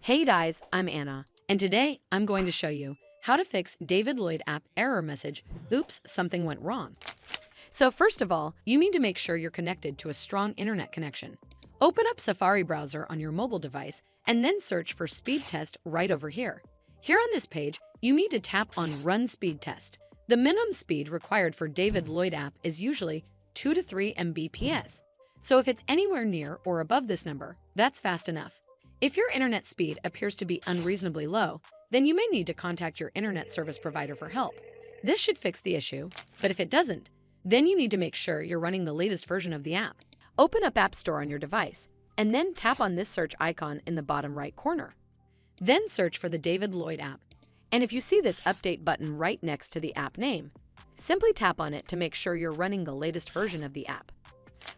Hey guys, I'm Anna, and today I'm going to show you how to fix David Lloyd App error message, oops, something went wrong. So first of all, you need to make sure you're connected to a strong internet connection. Open up Safari browser on your mobile device and then search for speed test right over here. Here on this page, you need to tap on Run Speed Test. The minimum speed required for David Lloyd App is usually 2 to 3 Mbps. So if it's anywhere near or above this number, that's fast enough. If your internet speed appears to be unreasonably low, then you may need to contact your internet service provider for help. This should fix the issue, but if it doesn't, then you need to make sure you're running the latest version of the app. Open up App Store on your device, and then tap on this search icon in the bottom right corner. Then search for the David Lloyd App, and if you see this update button right next to the app name, simply tap on it to make sure you're running the latest version of the app.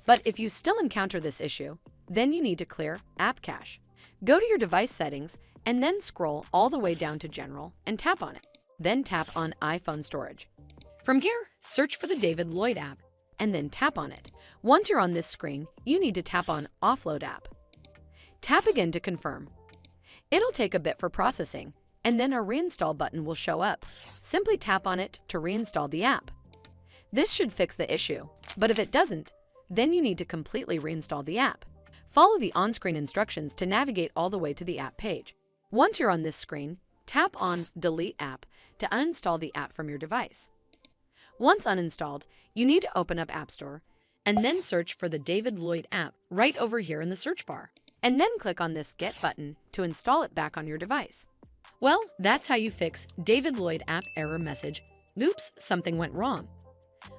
But if you still encounter this issue, then you need to clear App Cache. Go to your device settings and then scroll all the way down to General and tap on it. Then tap on iPhone Storage. From here, search for the David Lloyd App and then tap on it. Once you're on this screen, you need to tap on Offload App. Tap again to confirm. It'll take a bit for processing, and then a Reinstall button will show up. Simply tap on it to reinstall the app. This should fix the issue, but if it doesn't, then you need to completely reinstall the app. Follow the on-screen instructions to navigate all the way to the app page. Once you're on this screen, tap on Delete App to uninstall the app from your device. Once uninstalled, you need to open up App Store and then search for the David Lloyd App right over here in the search bar, and then click on this Get button to install it back on your device. Well, that's how you fix David Lloyd App error message, oops, something went wrong.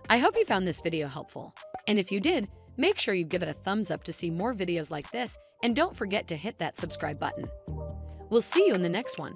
I hope you found this video helpful, and if you did, make sure you give it a thumbs up to see more videos like this, and don't forget to hit that subscribe button. We'll see you in the next one.